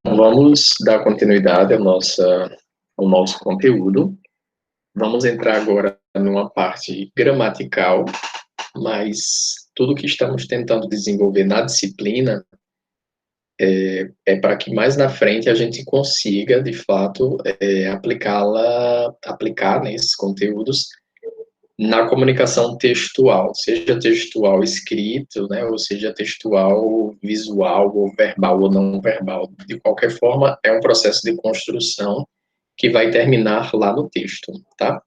Vamos dar continuidade ao nosso conteúdo. Vamos entrar agora numa parte gramatical, mas tudo que estamos tentando desenvolver na disciplina é para que mais na frente a gente consiga, de fato, aplicar, né, esses conteúdos na comunicação textual, seja textual escrito, né, ou seja textual visual, ou verbal ou não verbal. De qualquer forma, é um processo de construção que vai terminar lá no texto, tá?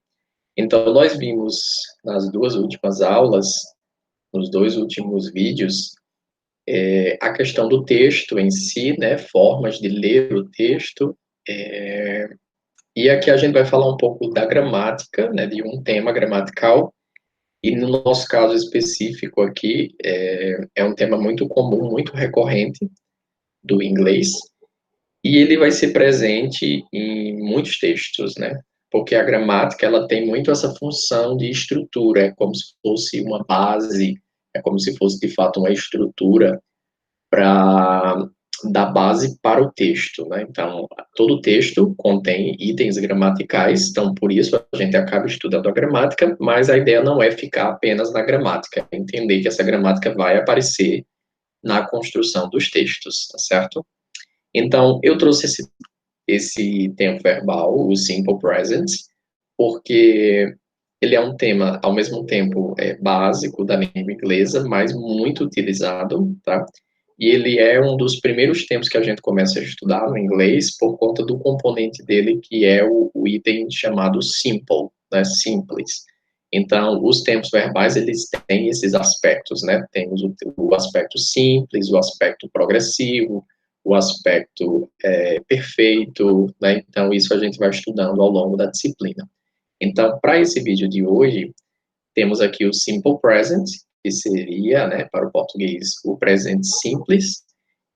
Então, nós vimos nas duas últimas aulas, nos dois últimos vídeos, a questão do texto em si, né, formas de ler o texto, e aqui a gente vai falar um pouco da gramática, né, de um tema gramatical, e no nosso caso específico aqui, é um tema muito comum, muito recorrente do inglês, e ele vai ser presente em muitos textos, né? Porque a gramática, ela tem muito essa função de estrutura, é como se fosse uma base, é como se fosse, de fato, uma estrutura para dar base para o texto, né? Então, todo texto contém itens gramaticais, então, por isso, a gente acaba estudando a gramática, mas a ideia não é ficar apenas na gramática, é entender que essa gramática vai aparecer na construção dos textos, tá certo? Então, eu trouxe esse tempo verbal, o simple present, porque ele é um tema, ao mesmo tempo, básico da língua inglesa, mas muito utilizado, tá? E ele é um dos primeiros tempos que a gente começa a estudar no inglês por conta do componente dele, que é o item chamado simple, né? Simples. Então, os tempos verbais, eles têm esses aspectos, né? Temos o aspecto simples, o aspecto progressivo, o aspecto perfeito, né? Então, isso a gente vai estudando ao longo da disciplina. Então, para esse vídeo de hoje, temos aqui o simple present, que seria, né, para o português, o presente simples,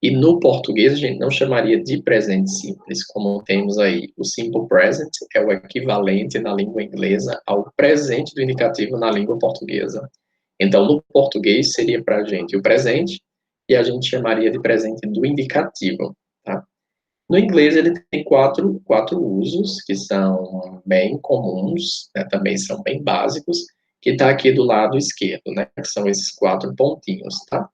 e no português a gente não chamaria de presente simples, como temos aí o simple present, é o equivalente na língua inglesa ao presente do indicativo na língua portuguesa. Então, no português seria para a gente o presente, e a gente chamaria de presente do indicativo, tá? No inglês, ele tem quatro usos, que são bem comuns, né, também são bem básicos, que está aqui do lado esquerdo, né, que são esses 4 pontinhos, tá?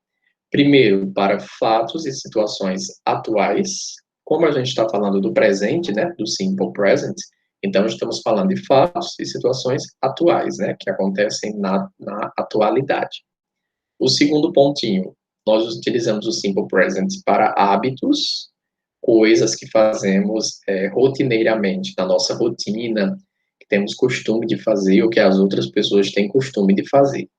Primeiro, para fatos e situações atuais, como a gente está falando do presente, né, do simple present, então estamos falando de fatos e situações atuais, né, que acontecem na atualidade. O segundo pontinho, nós utilizamos o simple present para hábitos, coisas que fazemos rotineiramente na nossa rotina, que temos costume de fazer, ou que as outras pessoas têm costume de fazer.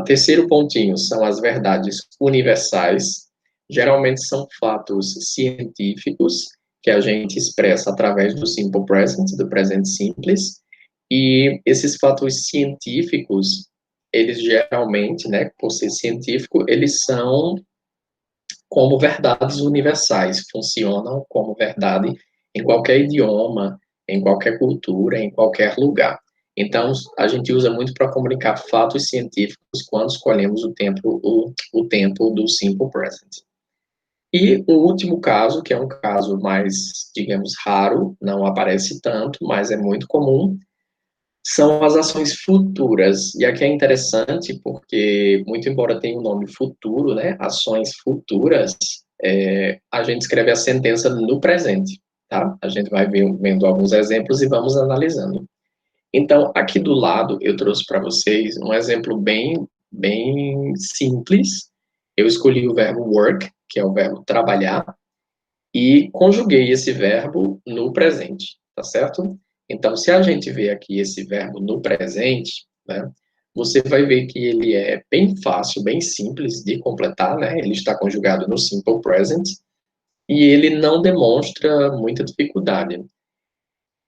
Terceiro pontinho são as verdades universais. Geralmente são fatos científicos que a gente expressa através do simple present, do presente simples. E esses fatos científicos, eles geralmente, né, por ser científico, eles são como verdades universais, funcionam como verdade em qualquer idioma, em qualquer cultura, em qualquer lugar. Então, a gente usa muito para comunicar fatos científicos quando escolhemos o tempo do simple present. E o último caso, que é um caso mais, digamos, raro, não aparece tanto, mas é muito comum, são as ações futuras. E aqui é interessante porque, muito embora tenha o nome futuro, né, ações futuras, a gente escreve a sentença no presente, tá? A gente vai vendo alguns exemplos e vamos analisando. Então, aqui do lado, eu trouxe para vocês um exemplo bem simples. Eu escolhi o verbo work, que é o verbo trabalhar, e conjuguei esse verbo no presente, tá certo? Então, se a gente vê aqui esse verbo no presente, né, você vai ver que ele é bem fácil, bem simples de completar, né? Ele está conjugado no simple present e ele não demonstra muita dificuldade.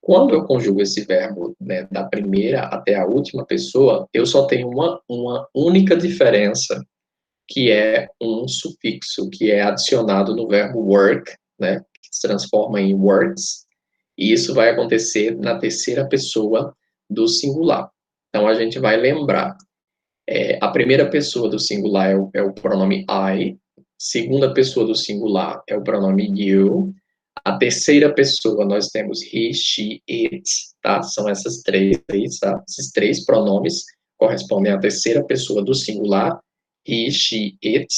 Quando eu conjugo esse verbo, né, da primeira até a última pessoa, eu só tenho uma única diferença, que é um sufixo, que é adicionado no verbo work, né, que se transforma em words, e isso vai acontecer na terceira pessoa do singular. Então, a gente vai lembrar. A primeira pessoa do singular é o pronome I, segunda pessoa do singular é o pronome you, a terceira pessoa nós temos he, she, it, tá? São essas três aí, tá? Esses três pronomes correspondem à terceira pessoa do singular, he, she, it,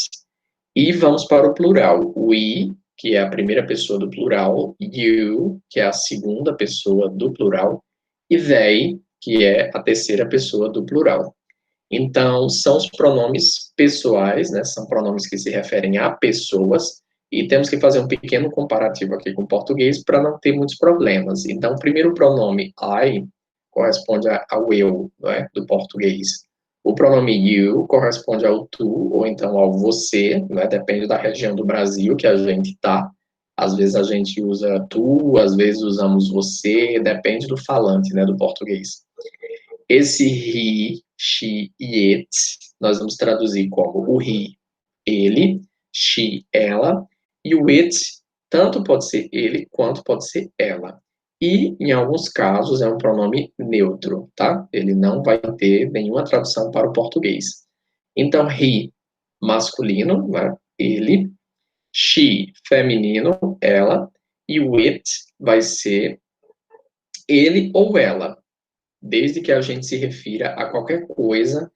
e vamos para o plural, we, que é a primeira pessoa do plural, you, que é a segunda pessoa do plural, e they, que é a terceira pessoa do plural. Então, são os pronomes pessoais, né? São pronomes que se referem a pessoas, e temos que fazer um pequeno comparativo aqui com o português para não ter muitos problemas. Então, o primeiro pronome I corresponde ao eu, né, do português. O pronome you corresponde ao tu, ou então ao você, né? Depende da região do Brasil que a gente está. Às vezes a gente usa tu, às vezes usamos você, depende do falante, né, do português. Esse he, she e it, nós vamos traduzir como o he, ele, she, ela, e o it, tanto pode ser ele quanto pode ser ela. E, em alguns casos, é um pronome neutro, tá? Ele não vai ter nenhuma tradução para o português. Então, he, masculino, né? Ele, she, feminino, ela, e o it vai ser ele ou ela, desde que a gente se refira a qualquer coisa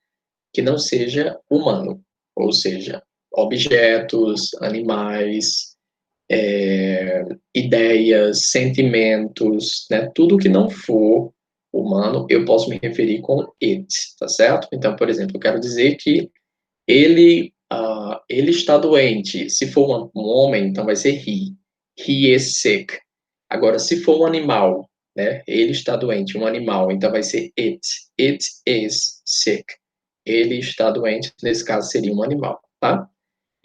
que não seja humano, ou seja, objetos, animais, ideias, sentimentos, né? Tudo que não for humano, eu posso me referir com it, tá certo? Então, por exemplo, eu quero dizer que ele está doente. Se for um homem, então vai ser he. He is sick. Agora, se for um animal, né? Ele está doente, um animal, então vai ser it. It is sick. Ele está doente, nesse caso seria um animal, tá?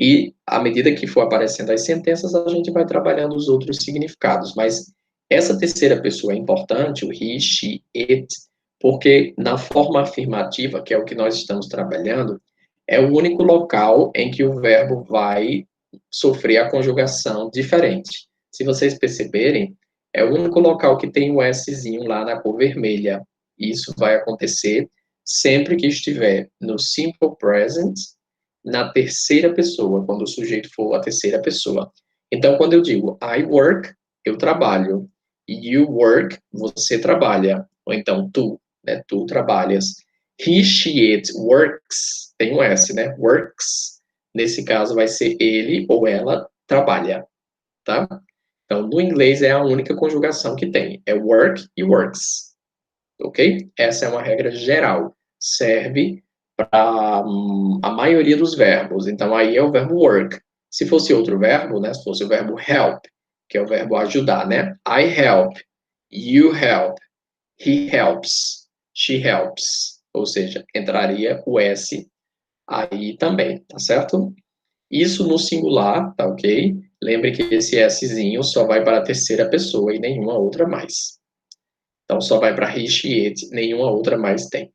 E à medida que for aparecendo as sentenças, a gente vai trabalhando os outros significados. Mas essa terceira pessoa é importante, o he, she, it, porque na forma afirmativa, que é o que nós estamos trabalhando, é o único local em que o verbo vai sofrer a conjugação diferente. Se vocês perceberem, é o único local que tem o Szinho lá na cor vermelha. Isso vai acontecer sempre que estiver no simple present, na terceira pessoa, quando o sujeito for a terceira pessoa. Então, quando eu digo I work, eu trabalho. You work, você trabalha. Ou então, tu, né? Tu trabalhas. He, she, it works, tem um S, né? Works. Nesse caso, vai ser ele ou ela trabalha, tá? Então, no inglês é a única conjugação que tem. É work e works, ok? Essa é uma regra geral. Serve para a maioria dos verbos. Então, aí é o verbo work. Se fosse outro verbo, né? Se fosse o verbo help, que é o verbo ajudar, né? I help, you help, he helps, she helps. Ou seja, entraria o S aí também, tá certo? Isso no singular, tá ok? Lembre que esse Szinho só vai para a terceira pessoa e nenhuma outra mais. Então, só vai para he, she, it, nenhuma outra mais tem.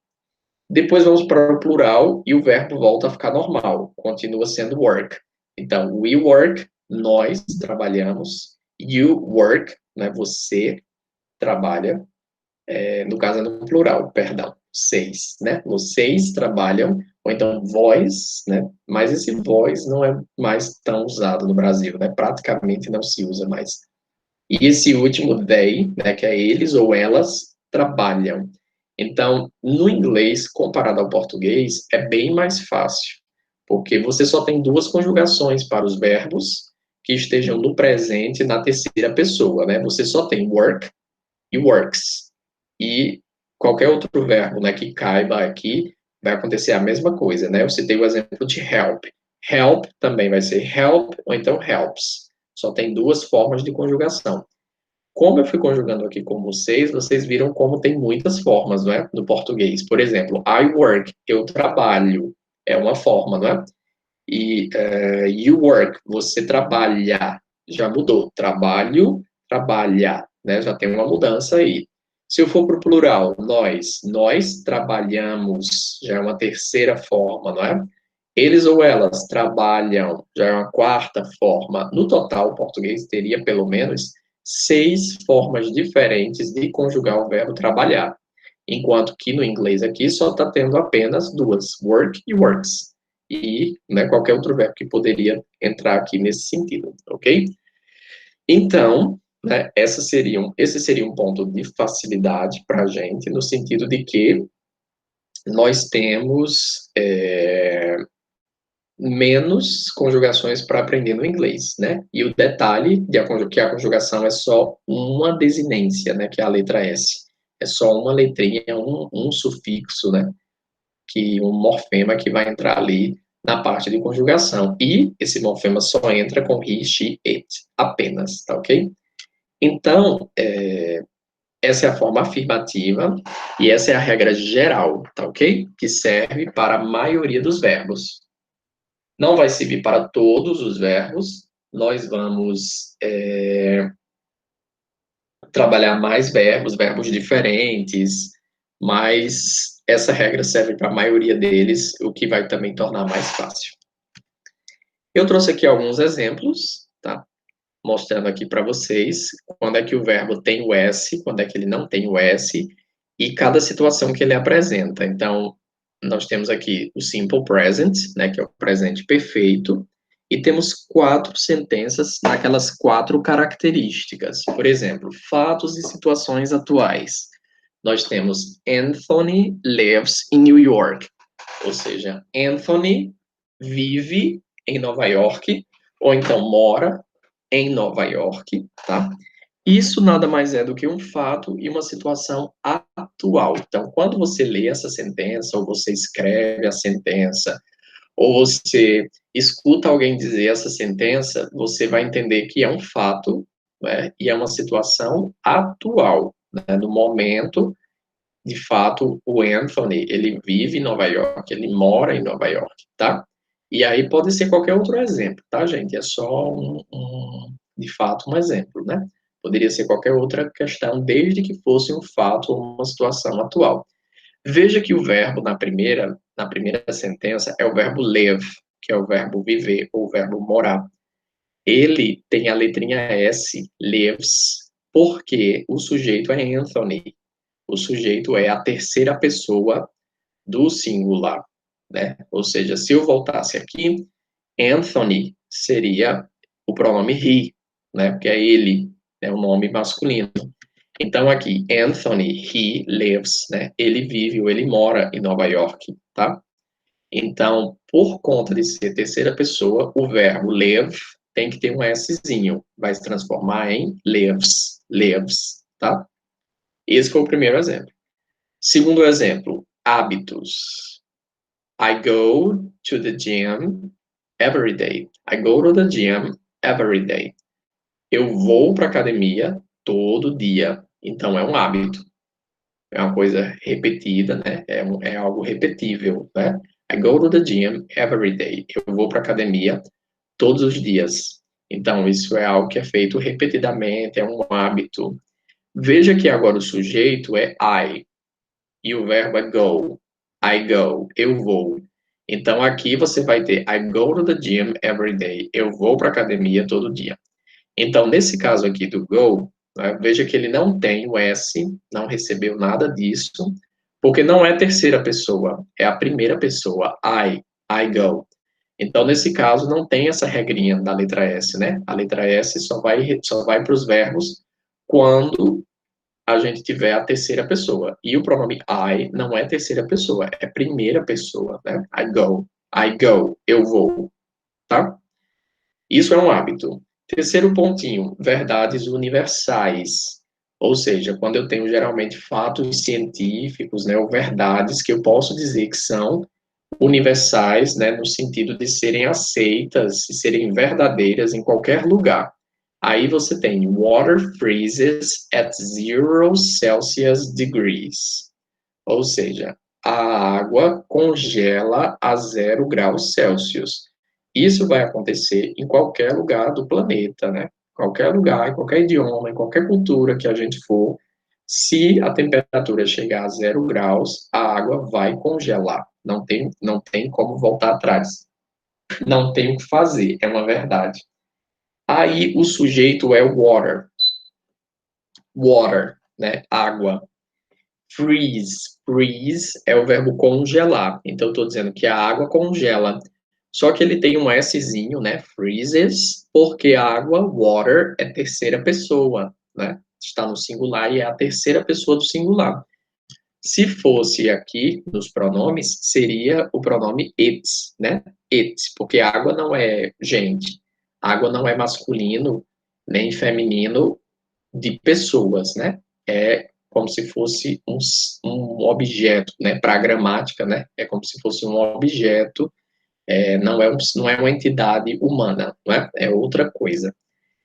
Depois vamos para o plural e o verbo volta a ficar normal, continua sendo work. Então, we work, nós trabalhamos, you work, né, você trabalha, no caso é no plural, perdão, vocês, né, vocês trabalham, ou então vós, né, mas esse vós não é mais tão usado no Brasil, né, praticamente não se usa mais. E esse último they, né, que é eles ou elas, trabalham. Então, no inglês, comparado ao português, é bem mais fácil, porque você só tem duas conjugações para os verbos que estejam no presente na terceira pessoa, né? Você só tem work e works. E qualquer outro verbo, né, que caiba aqui, vai acontecer a mesma coisa, né? Eu citei o exemplo de help. Help também vai ser help ou então helps. Só tem duas formas de conjugação. Como eu fui conjugando aqui com vocês, vocês viram como tem muitas formas, não é? No português. Por exemplo, I work, eu trabalho, é uma forma, não é? E you work, você trabalha, já mudou. Trabalho, trabalha, né? Já tem uma mudança aí. Se eu for para o plural, nós trabalhamos, já é uma terceira forma, não é? Eles ou elas trabalham, já é uma quarta forma. No total, o português teria pelo menos 6 formas diferentes de conjugar o verbo trabalhar. Enquanto que no inglês aqui só está tendo apenas duas, work e works. E, né, qualquer outro verbo que poderia entrar aqui nesse sentido, ok? Então, né, esse seria um ponto de facilidade para a gente, no sentido de que nós temos menos conjugações para aprender no inglês, né? E o detalhe que a conjugação é só uma desinência, né? Que é a letra S. É só uma letrinha, um sufixo, né? Um morfema que vai entrar ali na parte de conjugação. E esse morfema só entra com he, she, it, apenas, tá ok? Então, essa é a forma afirmativa e essa é a regra geral, tá ok? Que serve para a maioria dos verbos. Não vai servir para todos os verbos, nós vamos trabalhar mais verbos diferentes, mas essa regra serve para a maioria deles, o que vai também tornar mais fácil. Eu trouxe aqui alguns exemplos, tá? Mostrando aqui para vocês quando é que o verbo tem o S, quando é que ele não tem o S, e cada situação que ele apresenta. Então, nós temos aqui o simple present, né, que é o presente perfeito, e temos 4 sentenças naquelas 4 características. Por exemplo, fatos e situações atuais. Nós temos Anthony lives in New York, ou seja, Anthony vive em Nova York, ou então mora em Nova York, tá? Isso nada mais é do que um fato e uma situação atual. Então, quando você lê essa sentença, ou você escreve a sentença, ou você escuta alguém dizer essa sentença, você vai entender que é um fato, né, e é uma situação atual, né, no momento. De fato, o Anthony, ele vive em Nova York, ele mora em Nova York, tá? E aí pode ser qualquer outro exemplo, tá, gente? É só de fato, um exemplo, né? Poderia ser qualquer outra questão, desde que fosse um fato ou uma situação atual. Veja que o verbo na primeira sentença é o verbo live, que é o verbo viver ou o verbo morar. Ele tem a letrinha S, lives, porque o sujeito é Anthony. O sujeito é a terceira pessoa do singular, né? Ou seja, se eu voltasse aqui, Anthony seria o pronome he, né? Porque é ele, é um nome masculino. Então aqui, Anthony, he lives, né? Ele vive ou ele mora em Nova York, tá? Então, por conta de ser terceira pessoa, o verbo live tem que ter um Szinho. Vai se transformar em lives, lives, tá? Esse foi o primeiro exemplo. Segundo exemplo, hábitos. I go to the gym every day. I go to the gym every day. Eu vou para a academia todo dia. Então, é um hábito. É uma coisa repetida, né? É algo repetível, né? I go to the gym every day. Eu vou para a academia todos os dias. Então, isso é algo que é feito repetidamente, é um hábito. Veja que agora o sujeito é I. E o verbo é go. I go. Eu vou. Então aqui você vai ter I go to the gym every day. Eu vou para a academia todo dia. Então, nesse caso aqui do go, né, veja que ele não tem o S, não recebeu nada disso, porque não é terceira pessoa, é a primeira pessoa, I go. Então, nesse caso, não tem essa regrinha da letra S, né? A letra S só vai para os verbos quando a gente tiver a terceira pessoa. E o pronome I não é terceira pessoa, é primeira pessoa, né? I go, eu vou, tá? Isso é um hábito. Terceiro pontinho, verdades universais. Ou seja, quando eu tenho geralmente fatos científicos, né, ou verdades que eu posso dizer que são universais, né, no sentido de serem aceitas e serem verdadeiras em qualquer lugar. Aí você tem water freezes at 0 Celsius degrees. Ou seja, a água congela a 0 graus Celsius. Isso vai acontecer em qualquer lugar do planeta, né? Qualquer lugar, em qualquer idioma, em qualquer cultura que a gente for, se a temperatura chegar a 0 graus, a água vai congelar. Não tem como voltar atrás. Não tem o que fazer, é uma verdade. Aí o sujeito é water, né? Água. Freeze. Freeze é o verbo congelar. Então, eu estou dizendo que a água congela. Só que ele tem um Szinho, né? Freezes, porque a água, water, é terceira pessoa, né? Está no singular e é a terceira pessoa do singular. Se fosse aqui, nos pronomes, seria o pronome it, né? It, porque água não é gente. Água não é masculino nem feminino de pessoas, né? É como se fosse um objeto, né? Para a gramática, né? É como se fosse um objeto, não é uma entidade humana, não é? É outra coisa.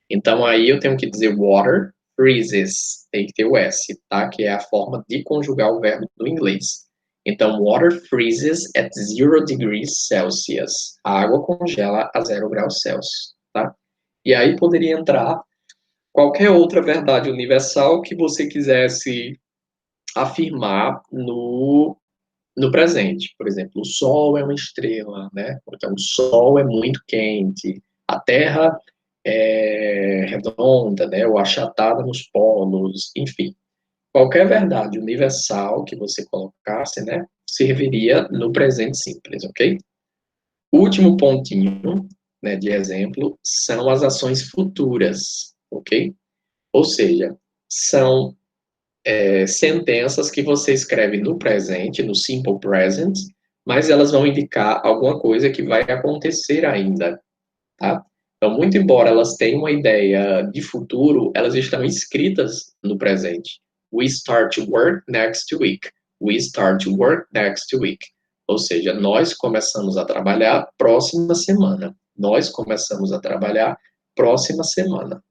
Então, aí eu tenho que dizer water freezes, tem que ter o S, tá? Que é a forma de conjugar o verbo do inglês. Então, water freezes at 0 degrees Celsius. A água congela a 0 graus Celsius, tá? E aí poderia entrar qualquer outra verdade universal que você quisesse afirmar no presente. Por exemplo, o Sol é uma estrela, né? Então, o Sol é muito quente, a Terra é redonda, né? Ou achatada nos polos, enfim. Qualquer verdade universal que você colocasse, né? Serviria no presente simples, ok? O último pontinho, né, de exemplo, são as ações futuras, ok? Ou seja, são sentenças que você escreve no presente, no simple present, mas elas vão indicar alguma coisa que vai acontecer ainda, tá? Então, muito embora elas tenham uma ideia de futuro, elas estão escritas no presente. We start to work next week. We start to work next week. Ou seja, nós começamos a trabalhar próxima semana. Nós começamos a trabalhar próxima semana.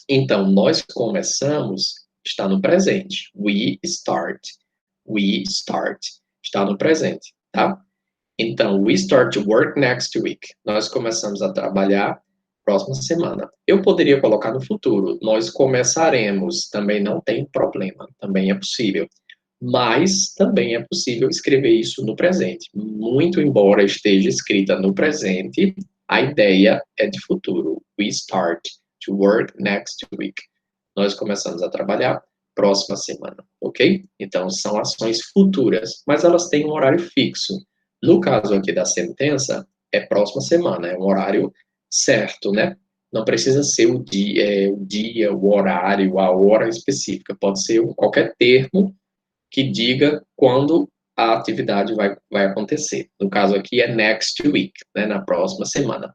Então, nós começamos está no presente. We start. We start. Está no presente, tá? Então, we start to work next week. Nós começamos a trabalhar próxima semana. Eu poderia colocar no futuro. Nós começaremos. Também não tem problema. Também é possível. Mas também é possível escrever isso no presente. Muito embora esteja escrita no presente, a ideia é de futuro. We start to work next week. Nós começamos a trabalhar próxima semana, ok? Então, são ações futuras, mas elas têm um horário fixo. No caso aqui da sentença, é próxima semana, é um horário certo, né? Não precisa ser o horário, a hora específica. Pode ser qualquer termo que diga quando a atividade vai acontecer. No caso aqui é next week, né, na próxima semana.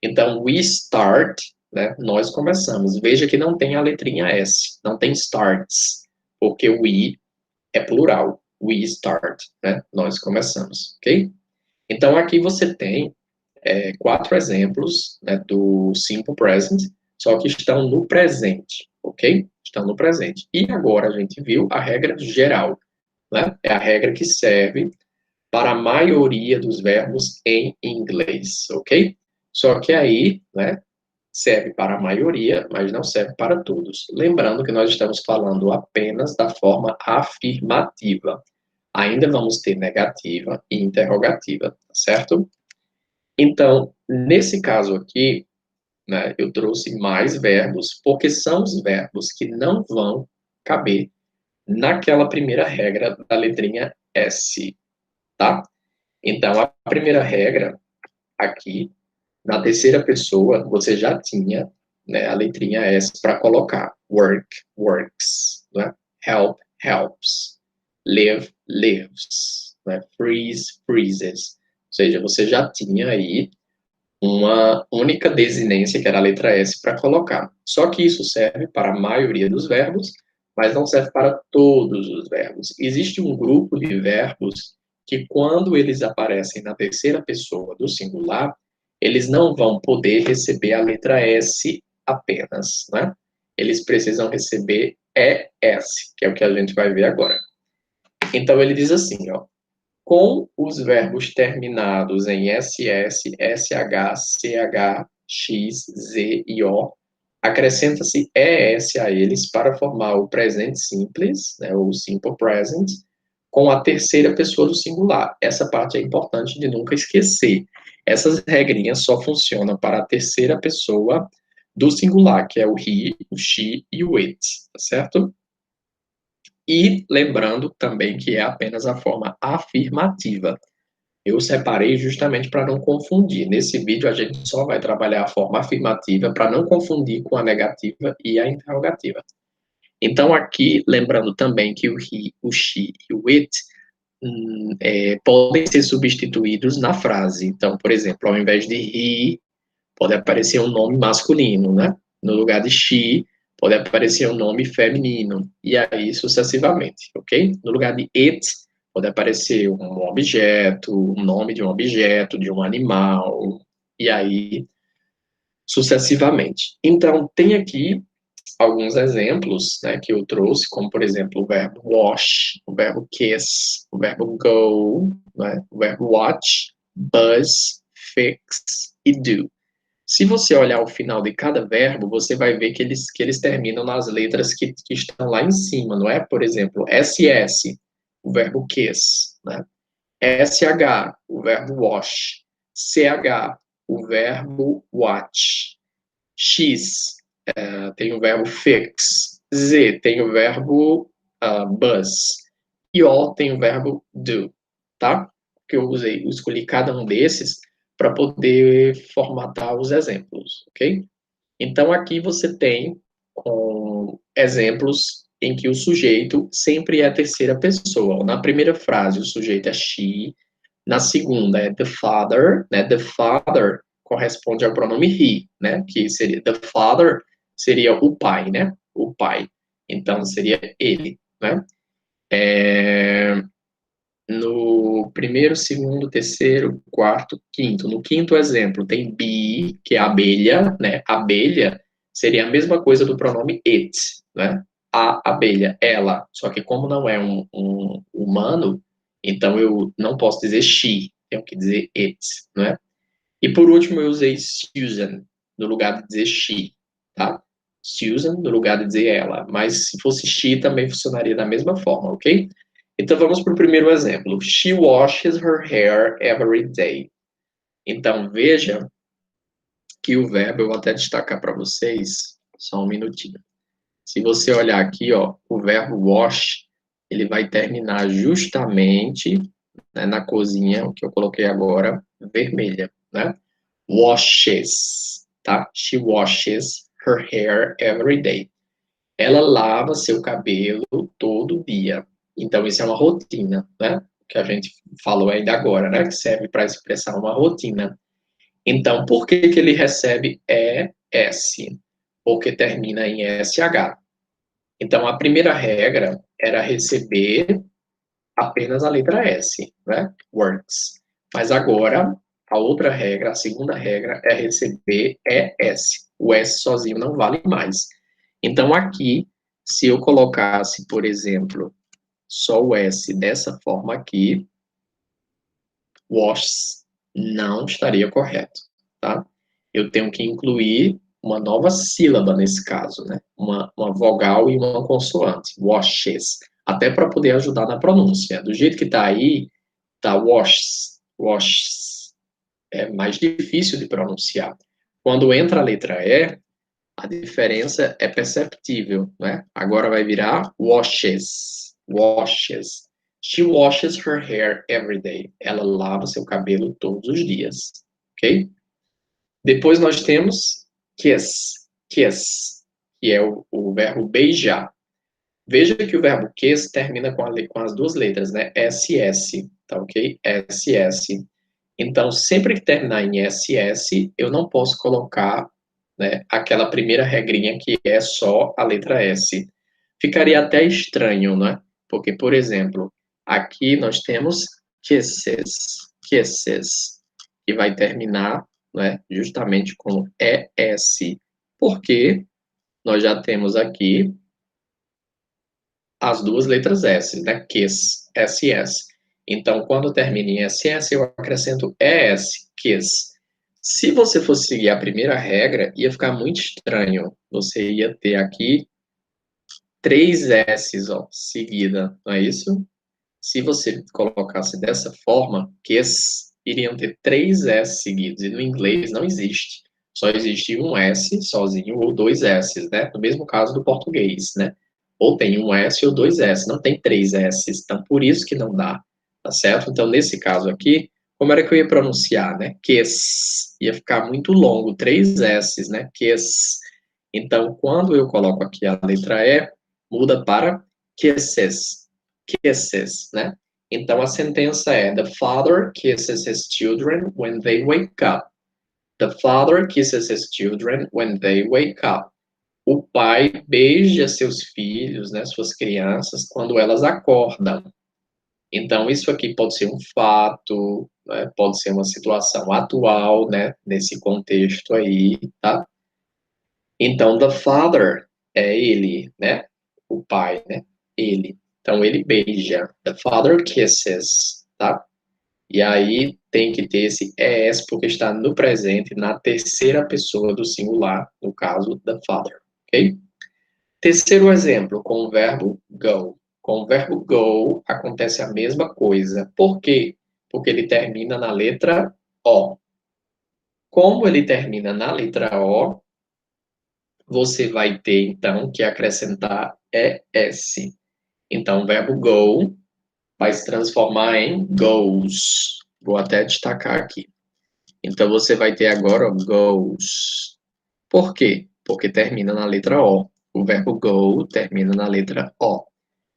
Então, we start, né, nós começamos. Veja que não tem a letrinha S, não tem starts, porque o we é plural. We start, né, nós começamos, ok? Então, aqui você tem 4 exemplos, né, do simple present, só que estão no presente, ok? Estão no presente. E agora a gente viu a regra geral, né? É a regra que serve para a maioria dos verbos em inglês, ok? Só que aí, né, serve para a maioria, mas não serve para todos. Lembrando que nós estamos falando apenas da forma afirmativa. Ainda vamos ter negativa e interrogativa, tá certo? Então, nesse caso aqui, né, eu trouxe mais verbos, porque são os verbos que não vão caber naquela primeira regra da letrinha S, tá? Então, a primeira regra aqui, na terceira pessoa, você já tinha, né, a letrinha S para colocar. Work, works, né? Help, helps. Live, lives. Né? Freeze, freezes. Ou seja, você já tinha aí uma única desinência, que era a letra S, para colocar. Só que isso serve para a maioria dos verbos, mas não serve para todos os verbos. Existe um grupo de verbos que, quando eles aparecem na terceira pessoa do singular, eles não vão poder receber a letra S apenas, né? Eles precisam receber ES, que é o que a gente vai ver agora. Então, ele diz assim, ó, com os verbos terminados em SS, SH, CH, X, Z e O, acrescenta-se ES a eles para formar o presente simples, né, o simple present, com a terceira pessoa do singular. Essa parte é importante de nunca esquecer. Essas regrinhas só funcionam para a terceira pessoa do singular, que é o he, o she e o it, tá certo? E lembrando também que é apenas a forma afirmativa. Eu separei justamente para não confundir. Nesse vídeo a gente só vai trabalhar a forma afirmativa para não confundir com a negativa e a interrogativa. Então aqui, lembrando também que o he, o she e o it podem ser substituídos na frase. Então, por exemplo, ao invés de he, pode aparecer um nome masculino, né? No lugar de she, pode aparecer um nome feminino, e aí sucessivamente, ok? No lugar de it, pode aparecer um objeto, um nome de um objeto, de um animal, e aí sucessivamente. Então, tem aqui alguns exemplos, né, que eu trouxe, como, por exemplo, o verbo wash, o verbo kiss, o verbo go, né, o verbo watch, buzz, fix e do. Se você olhar o final de cada verbo, você vai ver que eles terminam nas letras que estão lá em cima, não é? Por exemplo, SS, o verbo kiss, né? SH, o verbo wash. CH, o verbo watch. X, tem o verbo fix. Z, tem o verbo buzz. E O tem o verbo do, tá? Que eu escolhi cada um desses para poder formatar os exemplos, ok? Então, aqui você tem exemplos em que o sujeito sempre é a terceira pessoa. Na primeira frase, o sujeito é she. Na segunda, é the father, né? The father corresponde ao pronome he, né? Que seria, the father seria o pai, né? O pai. Então, seria ele, né? No primeiro, segundo, terceiro, quarto, quinto. No quinto exemplo, tem bee, que é abelha, né? Abelha seria a mesma coisa do pronome it, né? A abelha, ela. Só que como não é um humano, então eu não posso dizer she, tenho que dizer it, né? E por último, eu usei Susan, no lugar de dizer she, tá? Susan, no lugar de dizer ela. Mas se fosse she, também funcionaria da mesma forma, ok? Então vamos para o primeiro exemplo. She washes her hair every day. Então veja que o verbo, eu vou até destacar para vocês, só um minutinho. Se você olhar aqui, ó, o verbo wash, ele vai terminar justamente, né, na cozinha, o que eu coloquei agora, vermelha, né? Washes, tá? She washes her hair every day. Ela lava seu cabelo todo dia. Então, isso é uma rotina, né? Que a gente falou ainda agora, né? Que serve para expressar uma rotina. Então, por que que ele recebe ES? Porque termina em SH. Então, a primeira regra era receber apenas a letra S, né? Works. Mas agora, a outra regra, a segunda regra, é receber ES. O S sozinho não vale mais. Então, aqui, se eu colocasse, por exemplo, só o S dessa forma aqui, washes não estaria correto, tá? Eu tenho que incluir uma nova sílaba nesse caso, né? Uma vogal e uma consoante, washes, até para poder ajudar na pronúncia. Do jeito que está aí, tá washes, washes. É mais difícil de pronunciar. Quando entra a letra E, a diferença é perceptível, né? Agora vai virar washes, washes. She washes her hair every day. Ela lava seu cabelo todos os dias, ok? Depois nós temos kiss, kiss, que é o verbo beijar. Veja que o verbo kiss termina com as duas letras, né? SS, tá ok? SS. Então, sempre que terminar em SS, eu não posso colocar, né, aquela primeira regrinha que é só a letra S. Ficaria até estranho, né? Porque, por exemplo, aqui nós temos kisses, kisses, que vai terminar, né, justamente com ES. Porque nós já temos aqui as duas letras S, né? Kiss, SS. Então, quando termina em SS, eu acrescento ES, kiss. Se você fosse seguir a primeira regra, ia ficar muito estranho. Você ia ter aqui três S's, ó, seguida, não é isso? Se você colocasse dessa forma, kiss, iriam ter três S seguidos. E no inglês não existe. Só existe um S sozinho ou dois S's, né? No mesmo caso do português, né? Ou tem um S ou dois S, não tem três S, então por isso que não dá, tá certo? Então, nesse caso aqui, como era que eu ia pronunciar, né? Kiss, ia ficar muito longo, três S's, né? Kiss. Então, quando eu coloco aqui a letra E, muda para kisses, kisses, né? Então, a sentença é: The father kisses his children when they wake up. The father kisses his children when they wake up. O pai beija seus filhos, né, suas crianças, quando elas acordam. Então, isso aqui pode ser um fato, né, pode ser uma situação atual, né, nesse contexto aí, tá? Então, the father é ele, né? O pai, né? Ele. Então, ele beija. The father kisses, tá? E aí tem que ter esse es porque está no presente, na terceira pessoa do singular, no caso, the father, ok? Terceiro exemplo, com o verbo go. Com o verbo go, acontece a mesma coisa. Por quê? Porque ele termina na letra O. Como ele termina na letra O, você vai ter, então, que acrescentar ES. Então, o verbo go vai se transformar em goes. Vou até destacar aqui. Então, você vai ter agora goes. Por quê? Porque termina na letra O. O verbo go termina na letra O.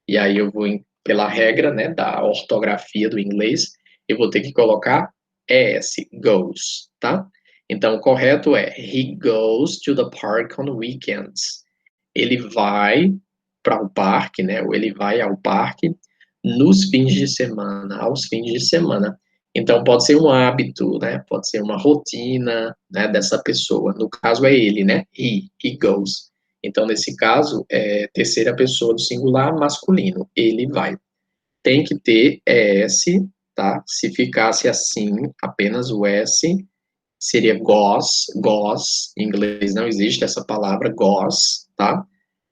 E aí eu vou, pela regra, né, da ortografia do inglês, eu vou ter que colocar ES, goes, tá? Então, o correto é he goes to the park on weekends. Ele vai para o parque, né, ou ele vai ao parque nos fins de semana, aos fins de semana. Então, pode ser um hábito, né, pode ser uma rotina, né, dessa pessoa. No caso, é ele, né, he goes. Então, nesse caso, é terceira pessoa do singular masculino. Ele vai. Tem que ter ES, tá? Se ficasse assim, apenas o S, seria goes, goes. Em inglês não existe essa palavra, goes, tá?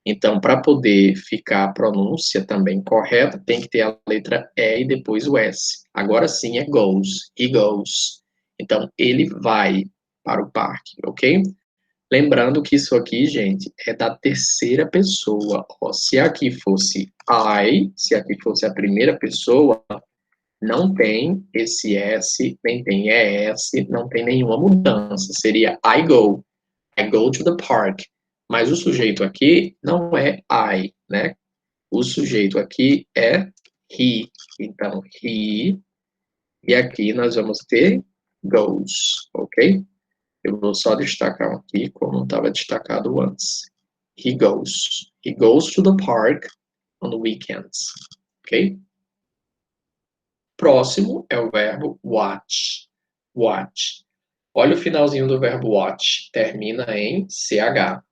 Então, para poder ficar a pronúncia também correta, tem que ter a letra E e depois o S. Agora sim é goes, he goes. Então, ele vai para o parque, ok? Lembrando que isso aqui, gente, é da terceira pessoa. Ó, se aqui fosse I, se aqui fosse a primeira pessoa, não tem esse S, nem tem ES, não tem nenhuma mudança. Seria I go to the park. Mas o sujeito aqui não é I, né? O sujeito aqui é he. Então, he, e aqui nós vamos ter goes, ok? Eu vou só destacar aqui como estava destacado antes. He goes. He goes to the park on weekends. Ok? Próximo é o verbo watch. Watch. Olha o finalzinho do verbo watch. Termina em CH.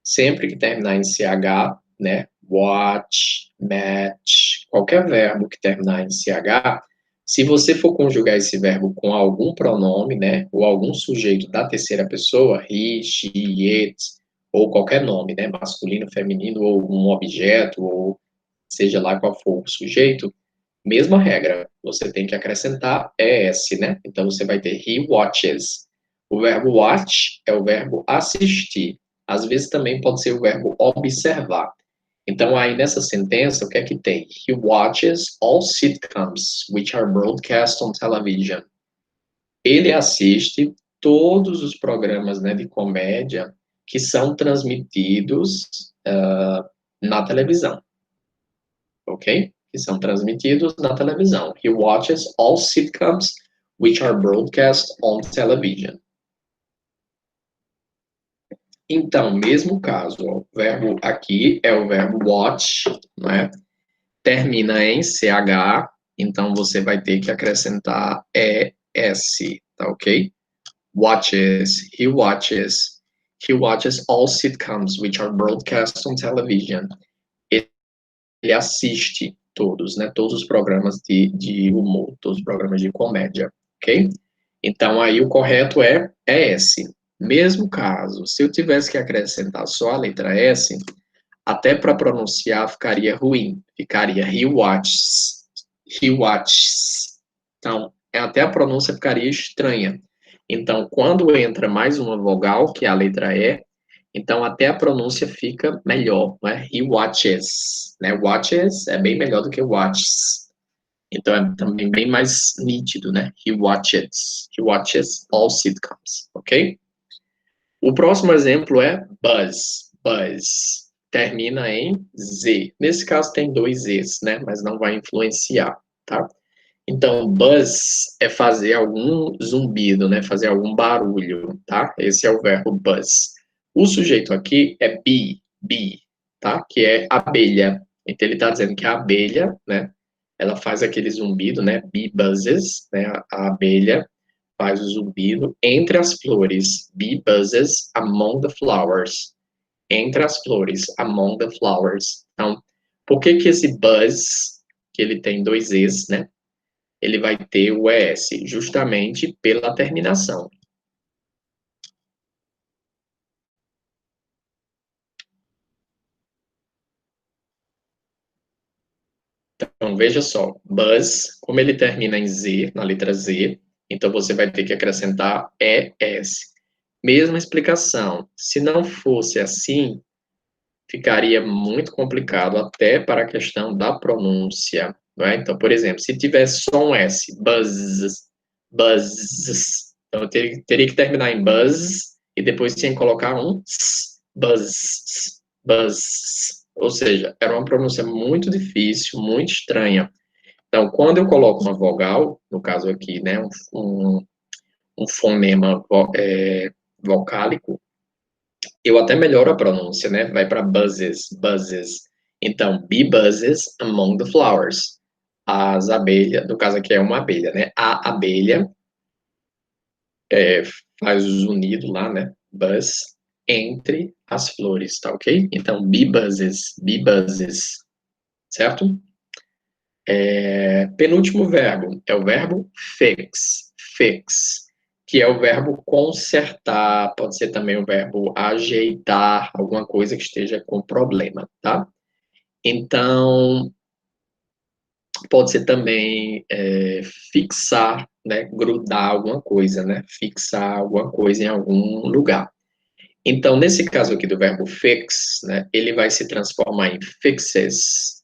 Sempre que terminar em CH, né? Watch, match, qualquer verbo que terminar em CH, se você for conjugar esse verbo com algum pronome, né? Ou algum sujeito da terceira pessoa, he, she, it, ou qualquer nome, né? Masculino, feminino, ou um objeto, ou seja lá qual for o sujeito, mesma regra, você tem que acrescentar ES, né? Então você vai ter he watches. O verbo watch é o verbo assistir. Às vezes também pode ser o verbo observar. Então aí nessa sentença, o que é que tem? He watches all sitcoms which are broadcast on television. Ele assiste todos os programas, né, de comédia que são transmitidos na televisão, ok? Que são transmitidos na televisão. He watches all sitcoms which are broadcast on television. Então, mesmo caso, ó, o verbo aqui é o verbo watch, né? Termina em CH, então você vai ter que acrescentar ES, tá ok? Watches, he watches all sitcoms which are broadcast on television. Ele assiste todos, né? Todos os programas de humor, todos os programas de comédia, ok? Então, aí o correto é S. Mesmo caso, se eu tivesse que acrescentar só a letra S, até para pronunciar ficaria ruim. Ficaria he watches. He watches. Então, até a pronúncia ficaria estranha. Então, quando entra mais uma vogal, que é a letra E, Então, até a pronúncia fica melhor, né? He watches, né? Watches é bem melhor do que watches. Então, é também bem mais nítido, né? He watches all sitcoms, ok? O próximo exemplo é buzz. Buzz termina em Z. Nesse caso tem dois Zs, né? Mas não vai influenciar, tá? Então, buzz é fazer algum zumbido, né? Fazer algum barulho, tá? Esse é o verbo buzz. O sujeito aqui é bee, tá? Que é abelha. Então, ele está dizendo que a abelha, né? Ela faz aquele zumbido, né? Bee buzzes, né? A abelha faz o zumbido entre as flores. Bee buzzes among the flowers. Entre as flores, among the flowers. Então, por que que esse buzz, que ele tem dois Es, né? Ele vai ter o ES, justamente pela terminação. Então, veja só, buzz, como ele termina em Z, na letra Z, então você vai ter que acrescentar ES. Mesma explicação. Se não fosse assim, ficaria muito complicado até para a questão da pronúncia. Não é? Então, por exemplo, se tivesse só um S, buzz, buzz, então eu teria que terminar em buzz e depois tinha que colocar um s, buzz, buzz. Ou seja, era uma pronúncia muito difícil, muito estranha. Então, quando eu coloco uma vogal, no caso aqui, né, um fonema vocálico, eu até melhoro a pronúncia, né? Vai para buzzes, buzzes. Então, bee buzzes among the flowers. As abelhas, no caso aqui é uma abelha, né? A abelha é, faz o zunido lá, né? Buzz entre as flores, tá ok? Então, bee buzzes, certo? Penúltimo verbo é o verbo fix, que é o verbo consertar, pode ser também o verbo ajeitar alguma coisa que esteja com problema, tá? Então, pode ser também fixar, né, grudar alguma coisa, né? Fixar alguma coisa em algum lugar. Então, nesse caso aqui do verbo fix, né, ele vai se transformar em fixes,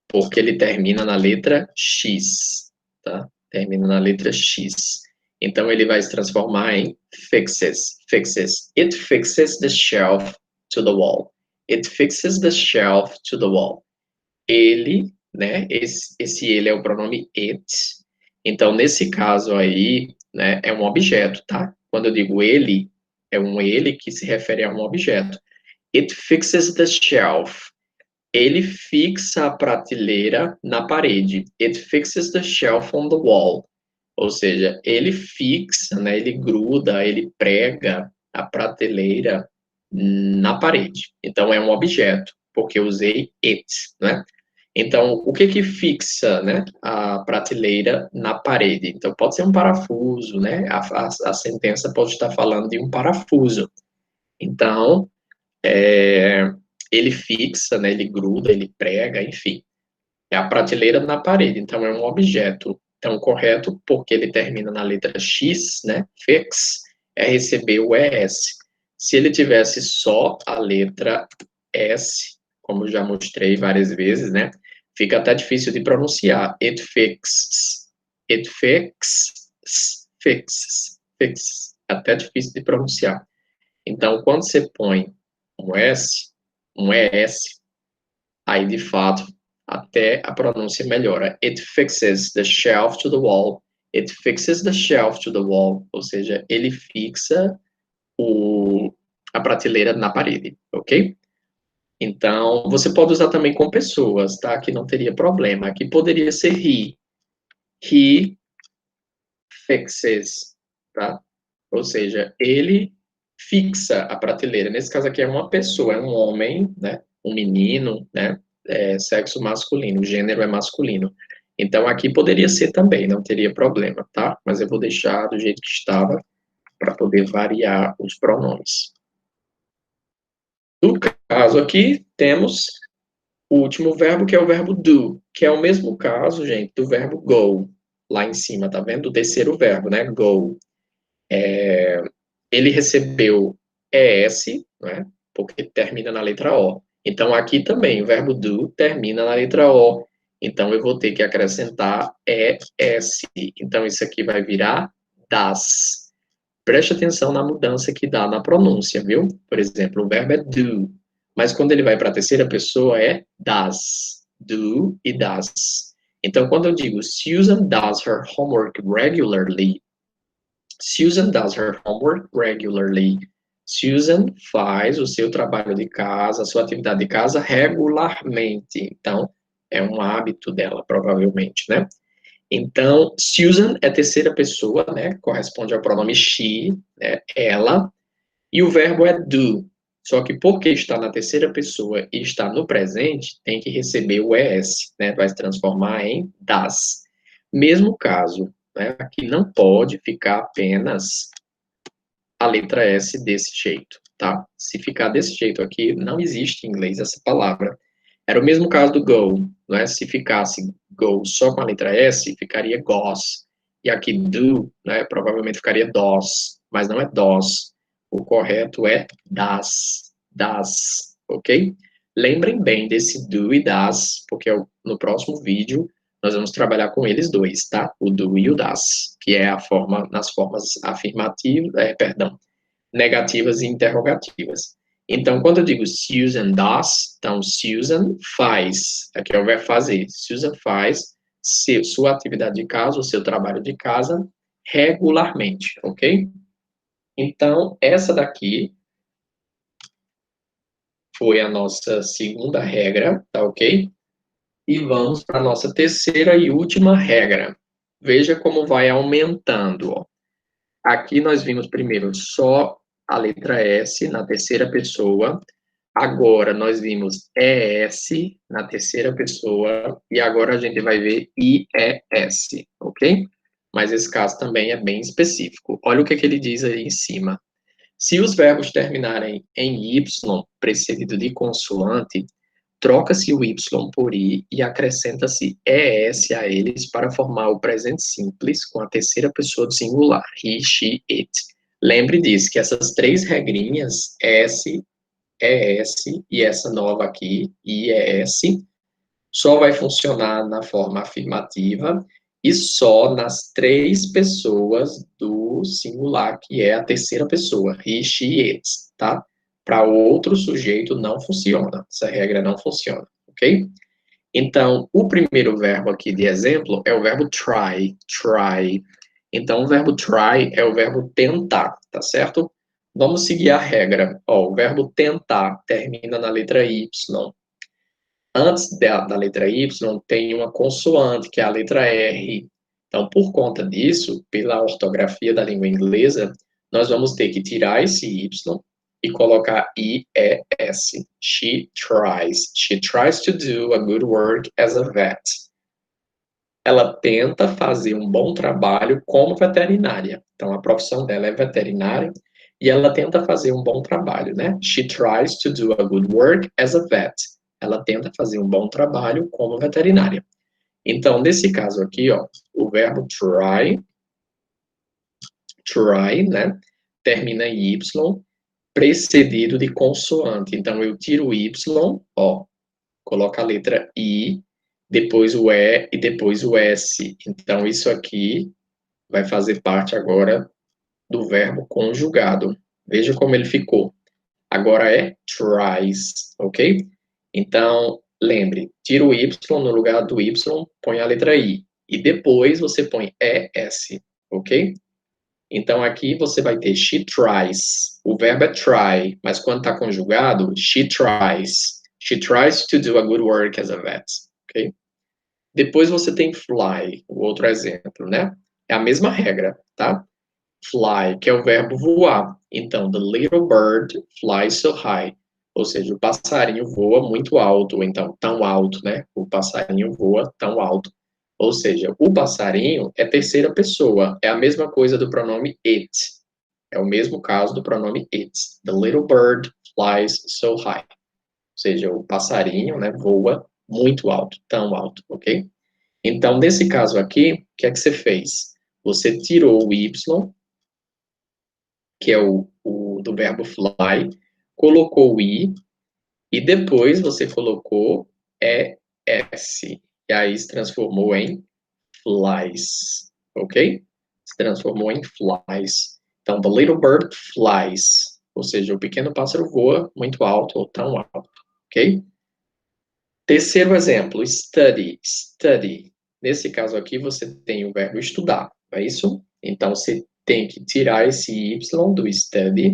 porque ele termina na letra X, tá? Termina na letra X. Então, ele vai se transformar em fixes, fixes. It fixes the shelf to the wall. It fixes the shelf to the wall. Ele, né? Esse ele é o pronome it. Então, nesse caso aí, né, é um objeto, tá? Quando eu digo ele, é um ele que se refere a um objeto. It fixes the shelf. Ele fixa a prateleira na parede. It fixes the shelf on the wall. Ou seja, ele fixa, né, ele gruda, ele prega a prateleira na parede. Então, é um objeto, porque eu usei it, né? Então, o que que fixa, né, a prateleira na parede? Então, pode ser um parafuso, né? A sentença pode estar falando de um parafuso. Então, ele fixa, né, ele gruda, ele prega, enfim. É a prateleira na parede, então é um objeto. Então, correto, porque ele termina na letra X, né, fix, é receber o ES. Se ele tivesse só a letra S, como eu já mostrei várias vezes, né, fica até difícil de pronunciar. It fixes. Até difícil de pronunciar. Então, quando você põe um S, um ES, aí de fato até a pronúncia melhora. It fixes the shelf to the wall. It fixes the shelf to the wall. Ou seja, ele fixa a prateleira na parede, ok? Então, você pode usar também com pessoas, tá? Que não teria problema. Aqui poderia ser he. He fixes, tá? Ou seja, ele fixa a prateleira. Nesse caso aqui é uma pessoa, é um homem, né? Um menino, né? Sexo masculino, o gênero é masculino. Então aqui poderia ser também, não teria problema, tá? Mas eu vou deixar do jeito que estava para poder variar os pronomes. No caso aqui, temos o último verbo, que é o verbo do, que é o mesmo caso, gente, do verbo go. Lá em cima, tá vendo? O terceiro verbo, né? Go. Ele recebeu ES, né? porque termina na letra O. Então, aqui também, o verbo do termina na letra O. Então, eu vou ter que acrescentar ES. Então, isso aqui vai virar das. Preste atenção na mudança que dá na pronúncia, viu? Por exemplo, o verbo é do, mas quando ele vai para a terceira pessoa é das. Do e das. Então, quando eu digo Susan does her homework regularly, Susan does her homework regularly. Susan faz o seu trabalho de casa, a sua atividade de casa regularmente. Então, é um hábito dela, provavelmente, né? Então, Susan é terceira pessoa, né? Corresponde ao pronome she, né? Ela. E o verbo é do. Só que porque está na terceira pessoa e está no presente, tem que receber o es, né? Vai se transformar em das. Mesmo caso, né? Aqui não pode ficar apenas a letra S desse jeito, tá? Se ficar desse jeito aqui, não existe em inglês essa palavra. Era o mesmo caso do go, né? Se ficasse go só com a letra S, ficaria goes. E aqui do, né, provavelmente ficaria dos, mas não é dos. O correto é das, ok? Lembrem bem desse do e das, porque no próximo vídeo nós vamos trabalhar com eles dois, tá? O do e o das, que é a forma, nas formas afirmativas, perdão, negativas e interrogativas. Então, quando eu digo Susan does, então Susan faz, aqui é o verbo fazer. Susan faz sua atividade de casa, o seu trabalho de casa, regularmente, ok? Então, essa daqui foi a nossa segunda regra, tá ok? E vamos para a nossa terceira e última regra. Veja como vai aumentando, ó. Aqui nós vimos primeiro só a letra S na terceira pessoa. Agora nós vimos ES na terceira pessoa. E agora a gente vai ver IES, ok? Mas esse caso também é bem específico. Olha o que ele diz aí em cima. Se os verbos terminarem em Y, precedido de consoante, troca-se o Y por I e acrescenta-se ES a eles para formar o presente simples com a terceira pessoa do singular, he, she, it. Lembre disso, que essas três regrinhas, S, ES e essa nova aqui, IES, só vai funcionar na forma afirmativa e só nas três pessoas do singular, que é a terceira pessoa, he, she, it, tá? Para outro sujeito não funciona, essa regra não funciona, ok? Então, o primeiro verbo aqui de exemplo é o verbo try, try. Então, o verbo try é o verbo tentar, tá certo? Vamos seguir a regra. Ó, o verbo tentar termina na letra Y. Antes da letra Y tem uma consoante, que é a letra R. Então, por conta disso, pela ortografia da língua inglesa, nós vamos ter que tirar esse Y e colocar IES. She tries. She tries to do a good work as a vet. Ela tenta fazer um bom trabalho como veterinária. Então, a profissão dela é veterinária e ela tenta fazer um bom trabalho, né? She tries to do a good work as a vet. Ela tenta fazer um bom trabalho como veterinária. Então, nesse caso aqui, ó, o verbo try, né, termina em Y, precedido de consoante. Então, eu tiro o Y, ó, coloco a letra I, depois o E e depois o S. Então, isso aqui vai fazer parte agora do verbo conjugado. Veja como ele ficou. Agora é tries, ok? Então, lembre, tira o Y, no lugar do Y, põe a letra I. E depois você põe ES, ok? Então, aqui você vai ter she tries. O verbo é try, mas quando está conjugado, she tries. She tries to do a good work as a vet, ok? Depois você tem fly, o outro exemplo, né? É a mesma regra, tá? Fly, que é o verbo voar. Então, the little bird flies so high. Ou seja, o passarinho voa muito alto, ou então tão alto, né? O passarinho voa tão alto. Ou seja, o passarinho é terceira pessoa. É a mesma coisa do pronome it. É o mesmo caso do pronome it. The little bird flies so high. Ou seja, o passarinho, né, voa muito alto, tão alto, ok? Então, nesse caso aqui, o que é que você fez? Você tirou o Y, que é o do verbo fly, colocou o I, e depois você colocou ES. E aí se transformou em flies, ok? Se transformou em flies. Então, the little bird flies, ou seja, o pequeno pássaro voa muito alto ou tão alto, ok? Terceiro exemplo, study, study. Nesse caso aqui, você tem o verbo estudar, não é isso? Então, você tem que tirar esse Y do study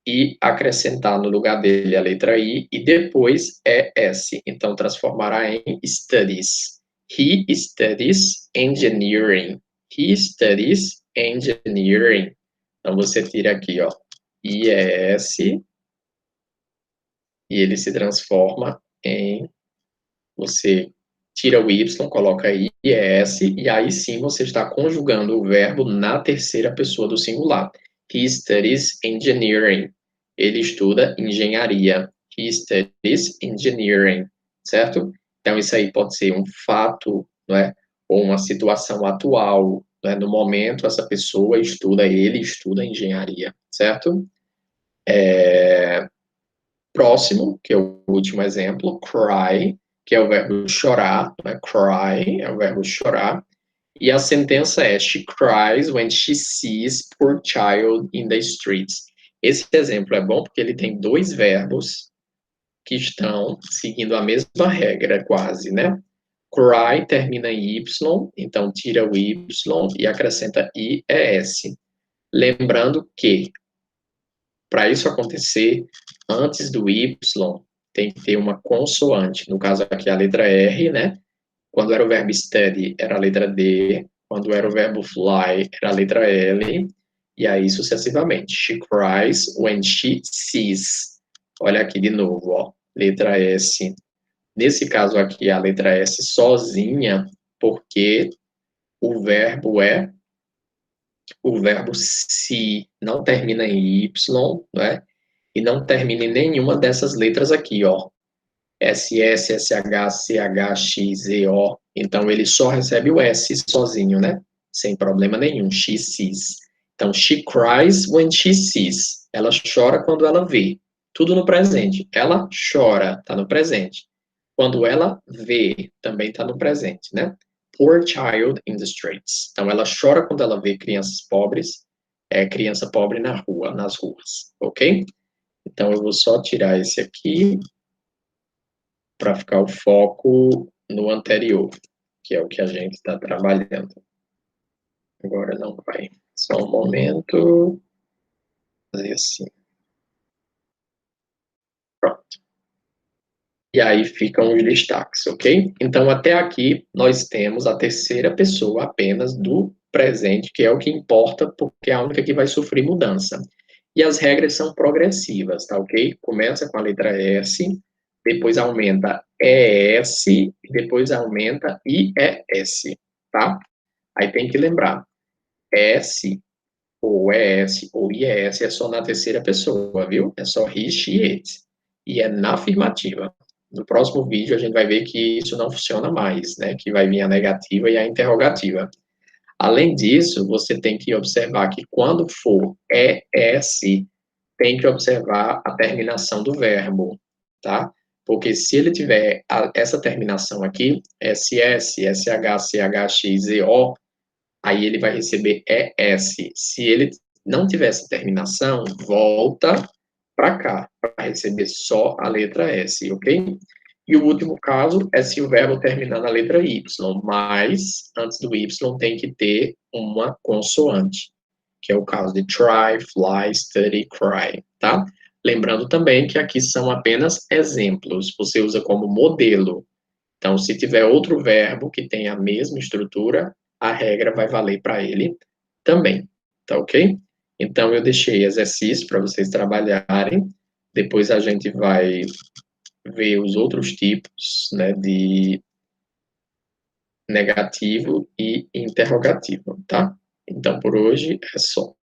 e acrescentar no lugar dele a letra I e depois ES. Então, transformará em studies. He studies engineering. He studies engineering. Então, você tira aqui, ó, IES e ele se transforma em, você tira o Y, coloca IES e aí sim você está conjugando o verbo na terceira pessoa do singular. He studies engineering. Ele estuda engenharia. He studies engineering, certo? Então, isso aí pode ser um fato, não é? Ou uma situação atual, não é? No momento, essa pessoa estuda, ele estuda engenharia, certo? Próximo, que é o último exemplo, cry, que é o verbo chorar, né? Cry é o verbo chorar. E a sentença é: She cries when she sees poor child in the streets. Esse exemplo é bom porque ele tem dois verbos que estão seguindo a mesma regra, quase, né? Cry termina em Y, então tira o Y e acrescenta IES. Lembrando que, para isso acontecer, antes do Y, tem que ter uma consoante. No caso aqui, a letra R, né? Quando era o verbo study, era a letra D. Quando era o verbo fly, era a letra L. E aí sucessivamente. She cries when she sees. Olha aqui de novo, ó. Letra S. Nesse caso aqui, a letra S sozinha, porque o verbo é o verbo se, não termina em Y, né? E não termina em nenhuma dessas letras aqui, ó. SS, SH, CH, X, E, O. Então, ele só recebe o S sozinho, né? Sem problema nenhum. She sees. Então, she cries when she sees. Ela chora quando ela vê. Tudo no presente. Ela chora, está no presente. Quando ela vê, também está no presente, né? Poor child in the streets. Então, ela chora quando ela vê crianças pobres, criança pobre na rua, nas ruas, ok? Então, eu vou só tirar esse aqui para ficar o foco no anterior, que é o que a gente está trabalhando. Agora não vai. Só um momento. Fazer assim. Pronto. E aí ficam os destaques, ok? Então, até aqui, nós temos a terceira pessoa apenas do presente, que é o que importa, porque é a única que vai sofrer mudança. E as regras são progressivas, tá ok? Começa com a letra S, depois aumenta ES, e depois aumenta IES, tá? Aí tem que lembrar, S, ou ES, ou IES é só na terceira pessoa, viu? É só he, she, it. E é na afirmativa. No próximo vídeo a gente vai ver que isso não funciona mais, né? Que vai vir a negativa e a interrogativa. Além disso, você tem que observar que quando for ES, tem que observar a terminação do verbo, tá? Porque se ele tiver essa terminação aqui, SS, SH, CH, X, EO, aí ele vai receber ES. Se ele não tiver essa terminação, volta para cá, para receber só a letra S, ok? E o último caso é se o verbo terminar na letra Y, mas antes do Y tem que ter uma consoante, que é o caso de try, fly, study, cry, tá? Lembrando também que aqui são apenas exemplos, você usa como modelo. Então, se tiver outro verbo que tenha a mesma estrutura, a regra vai valer para ele também, tá ok? Então, eu deixei exercício para vocês trabalharem, depois a gente vai ver os outros tipos, né, de negativo e interrogativo, tá? Então, por hoje é só.